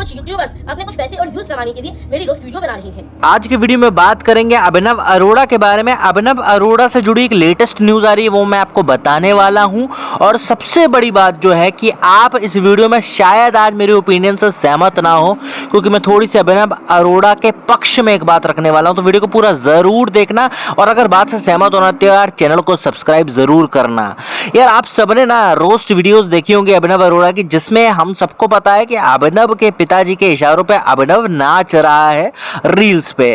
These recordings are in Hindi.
कुछ यूट्यूबर्स अपने कुछ पैसे और व्यूज कमाने के लिए मेरी रोस्ट वीडियो बना रहे हैं। आज के वीडियो में बात करेंगे अभिनव अरोड़ा के बारे में। अभिनव अरोड़ा से जुड़ी एक लेटेस्ट न्यूज आ रही है, वो मैं आपको बताने वाला हूं। और सबसे बड़ी बात जो है कि आप इस वीडियो में शायद आज मेरे ओपिनियन से सहमत ना हो, क्योंकि मैं थोड़ी सी अभिनव अरोड़ा के पक्ष में एक बात रखने वाला हूं। तो वीडियो को पूरा जरूर देखना, और अगर बात से सहमत होना तो यार चैनल को सब्सक्राइब जरूर करना। यार आप सबने ना रोस्ट वीडियोस देखी होंगी अभिनव अरोड़ा की, जिसमें हम सबको पता है कि अभिनव के पिताजी के इशारों पे अभिनव नाच रहा है रील्स पे।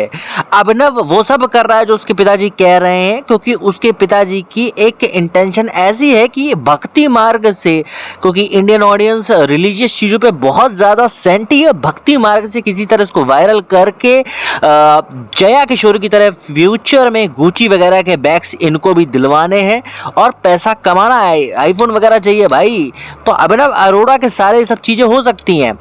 अभिनव वो सब कर रहा है जो उसके पिताजी कह रहे हैं, क्योंकि उसके पिताजी की एक इंटेंशन ऐसी है कि भक्ति मार्ग से, क्योंकि इंडियन ऑडियंस रिलीजियस चीज़ों पे बहुत ज़्यादा सेंटी है, भक्ति मार्ग से किसी तरह इसको वायरल करके जया किशोर की तरह फ्यूचर में गुची वगैरह के बैग्स इनको भी दिलवाने हैं और पैसा कमाना है, आईफोन वगैरह चाहिए भाई। तो अभिनव अरोड़ा के सारे सब चीज़ें हो सकती हैं,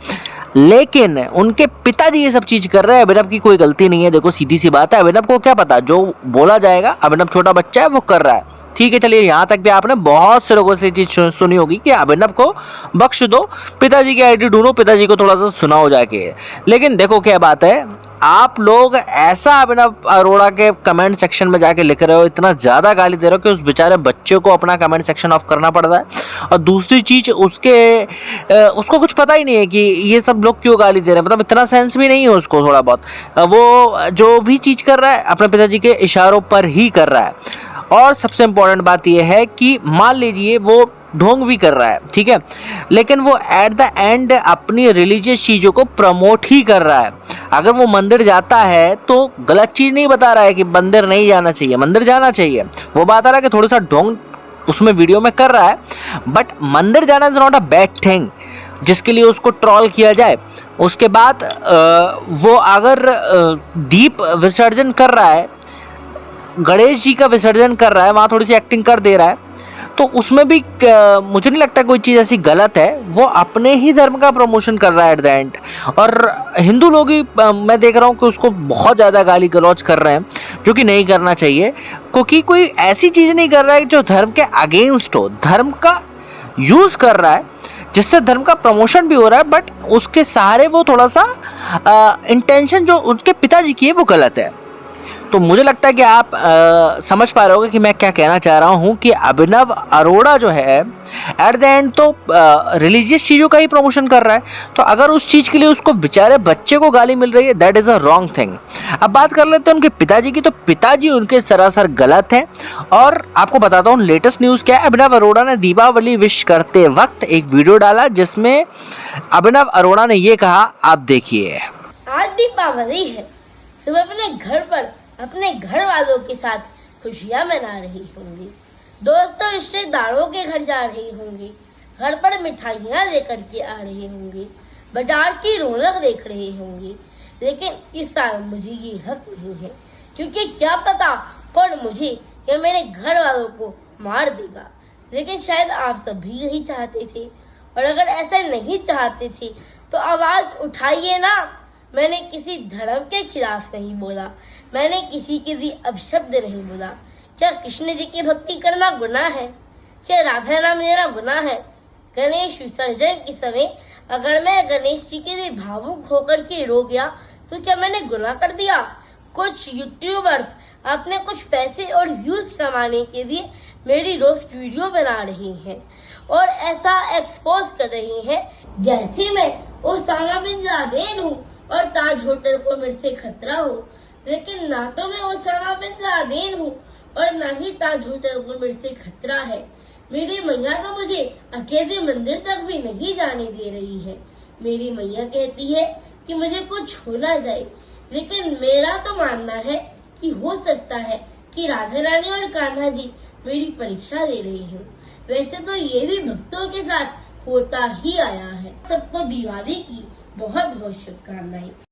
लेकिन उनके पिताजी ये सब चीज कर रहे हैं। अभिनव की कोई गलती नहीं है। देखो सीधी सी बात है, अभिनव को क्या पता, जो बोला जाएगा, अभिनव छोटा बच्चा है वो कर रहा है, ठीक है। चलिए यहाँ तक भी आपने बहुत से लोगों से चीज सुनी होगी कि अभिनव को बख्श दो, पिताजी की आईडी ढूंढो, पिताजी को थोड़ा सा सुनाओ जाके। लेकिन देखो क्या बात है, आप लोग ऐसा अभिनव अरोड़ा के कमेंट सेक्शन में जाके लिख रहे हो, इतना ज़्यादा गाली दे रहे हो कि उस बेचारे बच्चे को अपना कमेंट सेक्शन ऑफ करना पड़ रहा है। और दूसरी चीज़, उसको कुछ पता ही नहीं है कि ये सब लोग क्यों गाली दे रहे हैं, मतलब इतना सेंस भी नहीं है उसको थोड़ा बहुत। वो जो भी चीज़ कर रहा है अपने पिताजी के इशारों पर ही कर रहा है। और सबसे इम्पोर्टेंट बात यह है कि मान लीजिए वो ढोंग भी कर रहा है, ठीक है, लेकिन वो एट द एंड अपनी रिलीजियस चीज़ों को प्रमोट ही कर रहा है। अगर वो मंदिर जाता है तो गलत चीज़ नहीं बता रहा है कि मंदिर नहीं जाना चाहिए, मंदिर जाना चाहिए। वो बता रहा है कि थोड़ा सा ढोंग उसमें वीडियो में कर रहा है, बट मंदिर जाना is not a bad thing जिसके लिए उसको ट्रोल किया जाए। उसके बाद वो अगर दीप विसर्जन कर रहा है, गणेश जी का विसर्जन कर रहा है, वहाँ थोड़ी सी एक्टिंग कर दे रहा है, तो उसमें भी मुझे नहीं लगता कोई चीज़ ऐसी गलत है। वो अपने ही धर्म का प्रमोशन कर रहा है एट द एंड। और हिंदू लोग ही मैं देख रहा हूँ कि उसको बहुत ज़्यादा गाली गलौज कर रहे हैं, जो कि नहीं करना चाहिए, क्योंकि कोई ऐसी चीज़ नहीं कर रहा है जो धर्म के अगेंस्ट हो। धर्म का यूज़ कर रहा है जिससे धर्म का प्रमोशन भी हो रहा है, बट उसके सहारे वो थोड़ा सा इंटेंशन जो उनके पिताजी की है वो गलत है। तो मुझे लगता है कि आप समझ पा रहे होगे कि मैं क्या कहना चाह रहा हूँ कि अभिनव अरोड़ा जो है एट द एंड तो रिलीजियस चीज़ों का ही प्रमोशन कर रहा है। तो अगर उस चीज़ के लिए उसको बेचारे बच्चे को गाली मिल रही है, that is a wrong thing. अब बात कर लेते हैं उनके पिताजी की। तो पिताजी उनके सरासर गलत हैं। और आपको बताता हूँ लेटेस्ट न्यूज़ क्या है। अभिनव अरोड़ा ने दीपावली विश करते वक्त एक वीडियो डाला, जिसमें अभिनव अरोड़ा ने ये कहा, आप देखिए। आज दीपावली है, सुबह अपने घर पर अपने घर वालों के साथ खुशियाँ मना रही होंगी, दोस्तों रिश्तेदारों के घर जा रही होंगी, घर पर मिठाइयाँ लेकर के आ रही होंगी, बाजार की रौनक देख रही होंगी। लेकिन इस साल मुझे ये हक नहीं है, क्योंकि क्या पता कौन मुझे या मेरे घर वालों को मार देगा। लेकिन शायद आप सब भी यही चाहते थे, और अगर ऐसा नहीं चाहते थे तो आवाज उठाइए ना। मैंने किसी धर्म के खिलाफ नहीं बोला, मैंने किसी के लिए अपशब्द नहीं बोला। क्या कृष्ण जी की भक्ति करना गुनाह है? क्या राधा नाम लेना गुनाह है? गणेश विसर्जन के समय अगर मैं गणेश जी के लिए भावुक होकर के रो गया तो क्या मैंने गुनाह कर दिया? कुछ यूट्यूबर्स अपने कुछ पैसे और व्यूज कमाने के लिए मेरी रोस्ट वीडियो बना रही हैं और ऐसा एक्सपोज कर रही हैं जैसे मैं ओसामा बिन लादेन हूँ और ताज होटल को मेरे से खतरा हो। लेकिन ना तो मैं ओसामा बिन लादेन हूँ और ना ही ताज होटल को मेरे से खतरा है। मेरी मैया तो मुझे अकेले मंदिर तक भी नहीं जाने दे रही है। मेरी मैया कहती है कि मुझे कुछ हो ना जाए, लेकिन मेरा तो मानना है कि हो सकता है कि राधा रानी और कान्हा जी मेरी परीक्षा ले रही हूँ। वैसे तो ये भी भक्तों के साथ होता ही आया है। सबको दिवाली की बहुत बहुत शुभकामनाएं।